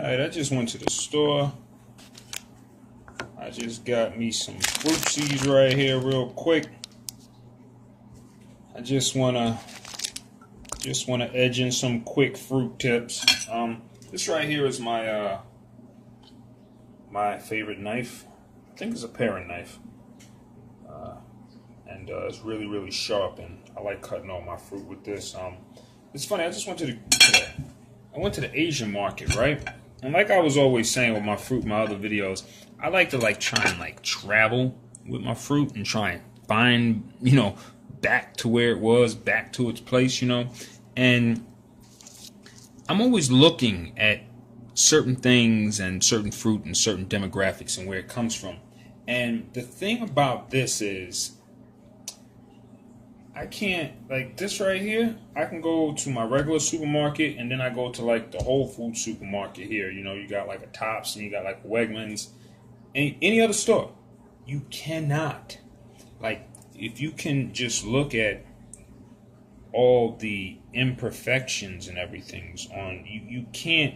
Alright, I just went to the store. I just got me some fruitsies right here real quick. I just wanna edge in some quick fruit tips. This right here is my my favorite knife. I think it's a paring knife. And it's really sharp, and I like cutting all my fruit with this. It's funny, I just went to the Asian market, right? And like I was always saying with my fruit, my other videos, I like to try and travel with my fruit and try and find, back to where it was, back to its place, And I'm always looking at certain things and certain fruit and certain demographics and where it comes from. And the thing about this is, I can't, this right here, I can go to my regular supermarket and then I go to the Whole Foods supermarket here. You got a Tops and you got Wegmans. Any other store. You cannot. If you can just look at all the imperfections and everything's on, you can't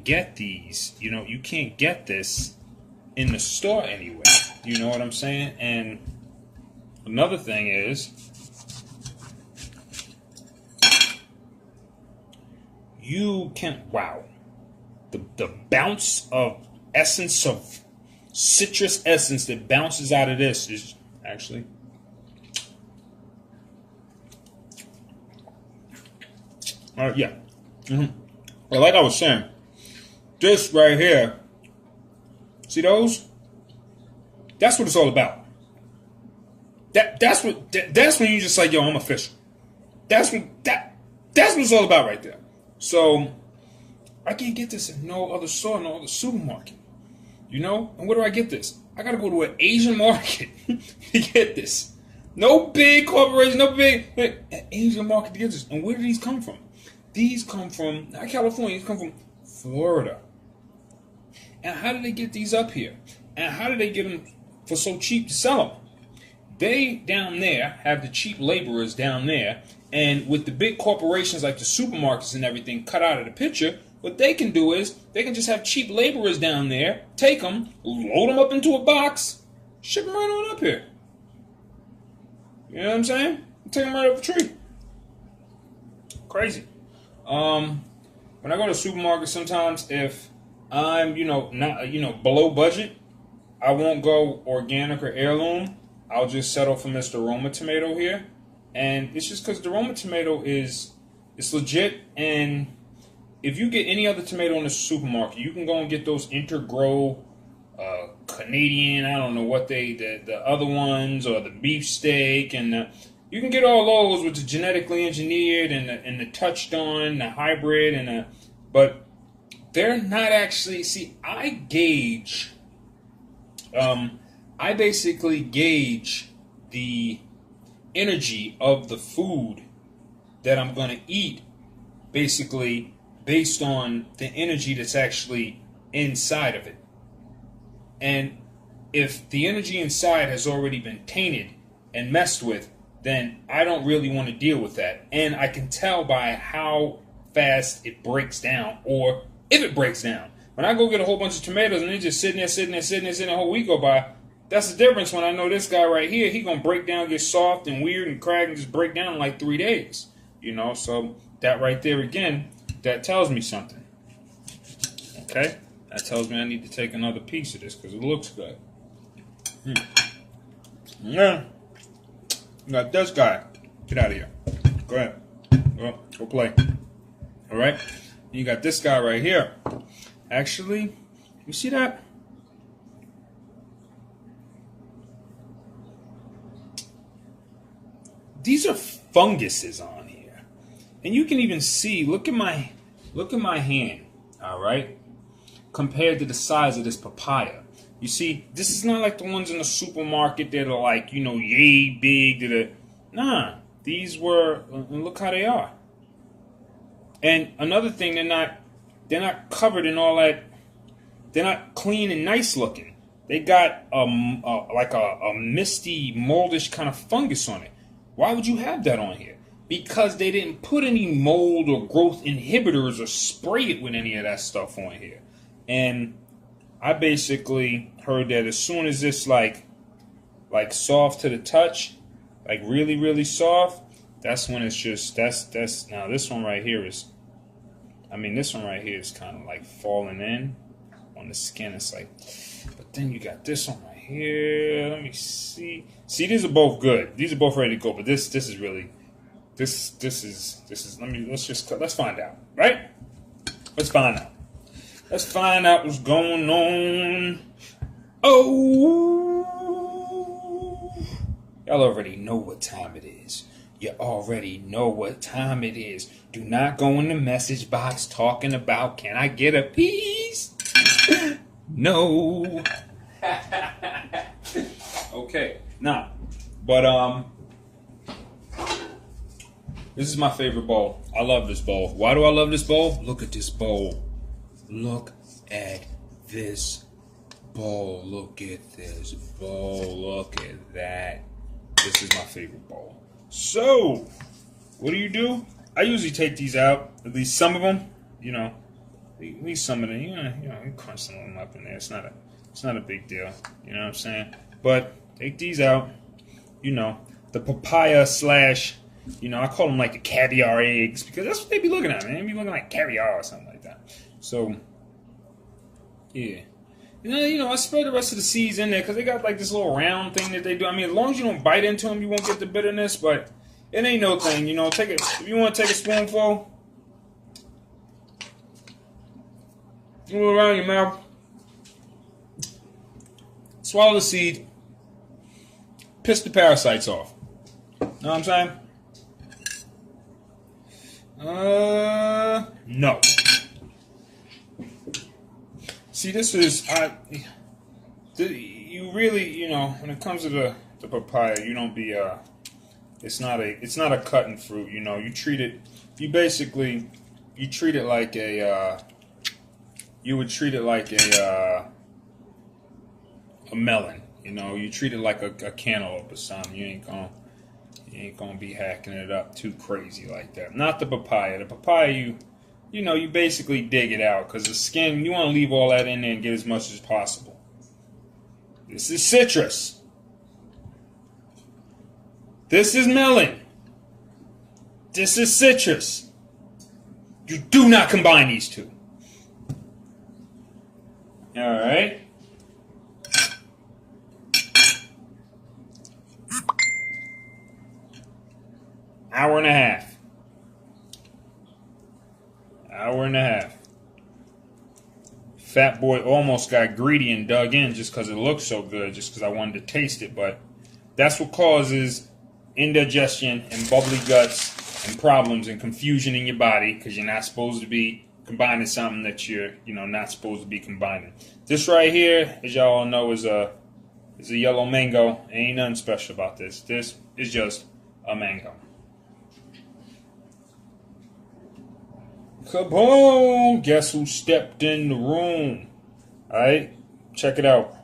get these, you can't get this in the store anywhere. You know what I'm saying? And another thing is, you can, the bounce of essence, of citrus essence that bounces out of this is actually, yeah. Well, like I was saying, this right here, see those? That's what it's all about. That's when you just yo, I'm official. That's what it's all about right there. So I can't get this in no other store, no other supermarket. And where do I get this? I gotta go to an Asian market to get this. No big corporation, no big Asian market to get this. And where do these come from? These come from not California, these come from Florida. And how did they get these up here? And how did they get them for so cheap to sell them? They down there have the cheap laborers down there, and with the big corporations like the supermarkets and everything cut out of the picture, what they can do is they can just have cheap laborers down there, take them, load them up into a box, ship them right on up here. You know what I'm saying? Take them right up the tree. Crazy. When I go to the supermarket, sometimes if I'm, not, below budget, I won't go organic or heirloom. I'll just settle for Mr. Roma tomato here. And it's just because the Roma tomato it's legit. And if you get any other tomato in the supermarket, you can go and get those Intergrow, Canadian, I don't know what the other ones, or the beefsteak, and you can get all those with the genetically engineered and the touched on, the hybrid, but they're not actually, I gauge, I basically gauge the energy of the food that I'm going to eat, basically based on the energy that's actually inside of it. And if the energy inside has already been tainted and messed with, then I don't really want to deal with that. And I can tell by how fast it breaks down, or if it breaks down. When I go get a whole bunch of tomatoes and they're just sitting there, a whole week go by, that's the difference when I know this guy right here, he going to break down, get soft and weird and crack and just break down in 3 days. So that right there again, that tells me something. Okay? That tells me I need to take another piece of this because it looks good. Yeah. You got this guy. Get out of here. Go ahead. Go play. All right? You got this guy right here. Actually, you see that? These are funguses on here. And you can even see, look at my hand, all right? Compared to the size of this papaya. You see, this is not like the ones in the supermarket that are yay big. Nah, these were, and look how they are. And another thing, they're not covered in all that. They're not clean and nice looking. They got a misty, moldish kind of fungus on it. Why would you have that on here? because they didn't put any mold or growth inhibitors or spray it with any of that stuff on here. And I basically heard that as soon as it's like soft to the touch, like really, really soft, that's when it's just, that's now this one right here is, this one right here is kind of like falling in on the skin. It's like, but then you got this one right here. Let me see. See, these are both good. These are both ready to go, but this is really, this is, let's find out, right? Let's find out. Let's find out what's going on. Oh, y'all already know what time it is. You already know what time it is. Do not go in the message box talking about, can I get a piece? No. Okay, nah. But, this is my favorite bowl. I love this bowl. Why do I love this bowl? Look at this bowl. Look at this bowl. Look at this bowl. Look at that. This is my favorite bowl. So, what do? I usually take these out, at least some of them. You know, at least some of them. You crunch some of them up in there. It's not a big deal. You know what I'm saying? But take these out. You know, the papaya slash, I call them like the caviar eggs because that's what they be looking at, man. They be looking like caviar or something like that. So, yeah. I spread the rest of the seeds in there because they got like this little round thing that they do. As long as you don't bite into them, you won't get the bitterness, but it ain't no thing. If you want to take a spoonful, roll it around your mouth, swallow the seed, piss the parasites off. Know what I'm saying? No. See, this is, you really, when it comes to the papaya, you don't be, it's not a cutting fruit, you treat it like a melon, you treat it like a cantaloupe or something. You ain't gonna be hacking it up too crazy like that. Not the papaya. The papaya, you basically dig it out because the skin, you want to leave all that in there and get as much as possible. This is citrus. This is melon. This is citrus. You do not combine these two. All right. Hour and a half. Fat boy almost got greedy and dug in just because it looks so good, just because I wanted to taste it. But that's what causes indigestion and bubbly guts and problems and confusion in your body because you're not supposed to be combining something that you're not supposed to be combining. This right here, as y'all all know, is a yellow mango. Ain't nothing special about this. This is just a mango. Kaboom! Guess who stepped in the room? Alright, check it out.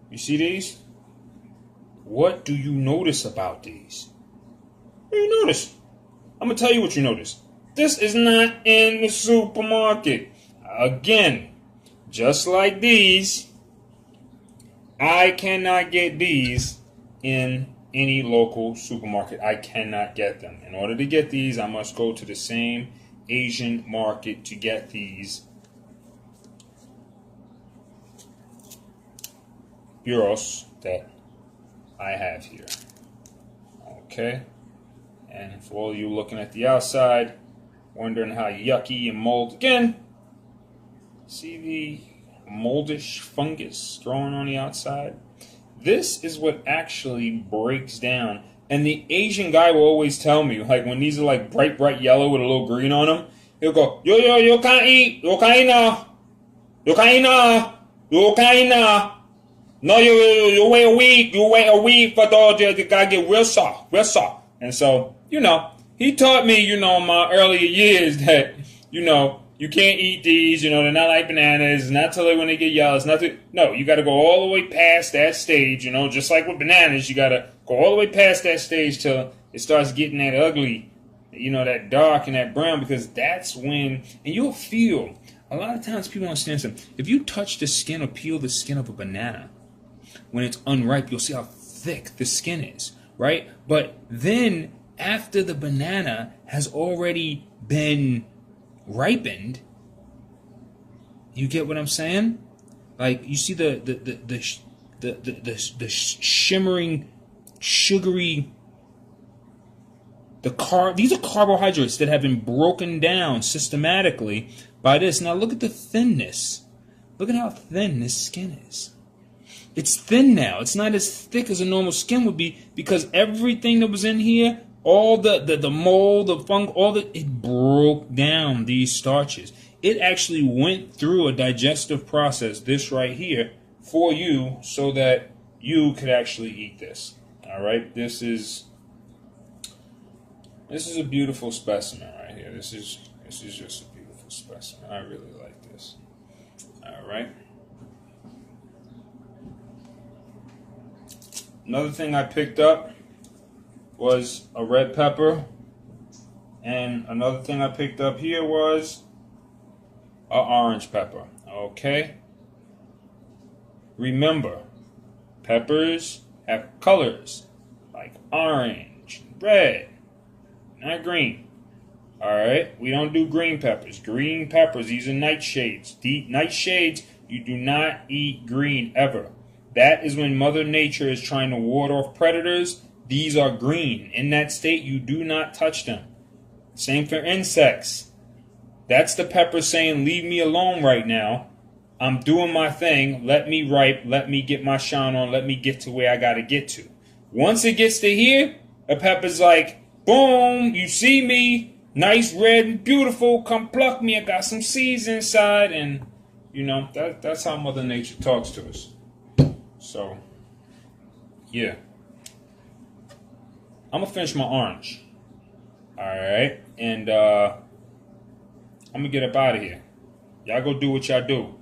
You see these? What do you notice about these? What do you notice? I'm going to tell you what you notice. This is not in the supermarket. Again, just like these, I cannot get these in any local supermarket. I cannot get them. In order to get these, I must go to the same Asian market to get these burros that I have here. Okay? And for all you looking at the outside, wondering how yucky and mold, again, see the moldish fungus growing on the outside? This is what actually breaks down. And the Asian guy will always tell me, like when these are like bright yellow with a little green on them, he'll go, you can't eat now. You can't eat now. You can't eat now. No, you wait a week for those, you gotta get real soft. And so, he taught me, in my earlier years that, you can't eat these, they're not like bananas, it's not till when they get yellow, it's nothing. No, you gotta go all the way past that stage, just like with bananas, you gotta go all the way past that stage till it starts getting that ugly you know, that dark and that brown, because that's when, and you'll feel, a lot of times people don't understand something. If you touch the skin or peel the skin of a banana, when it's unripe, you'll see how thick the skin is, right? But then after the banana has already been ripened, you get what I'm saying? Like, you see the shimmering, sugary, these are carbohydrates that have been broken down systematically by this. Now look at the thinness. Look at how thin this skin is. It's thin now. It's not as thick as a normal skin would be, because everything that was in here, all the mold, the fungus, it broke down these starches. It actually went through a digestive process, this right here, for you, so that you could actually eat this. All right, this is a beautiful specimen right here. This is just a beautiful specimen. I really like this. All right. Another thing I picked up was a red pepper, and another thing I picked up here was an orange pepper. Okay. Remember, peppers have colors like orange, red, not green. Alright, we don't do green peppers. Green peppers, these are nightshades. Nightshades, you do not eat green ever. That is when Mother Nature is trying to ward off predators. These are green. In that state, you do not touch them. Same for insects. That's the pepper saying, leave me alone right now. I'm doing my thing. Let me ripe. Let me get my shine on. Let me get to where I got to get to. Once it gets to here, a pepper's like, boom, you see me. Nice, red, and beautiful. Come pluck me. I got some seeds inside. And, you know, that's how Mother Nature talks to us. So, yeah. I'm going to finish my orange. Alright. And I'm going to get up out of here. Y'all go do what y'all do.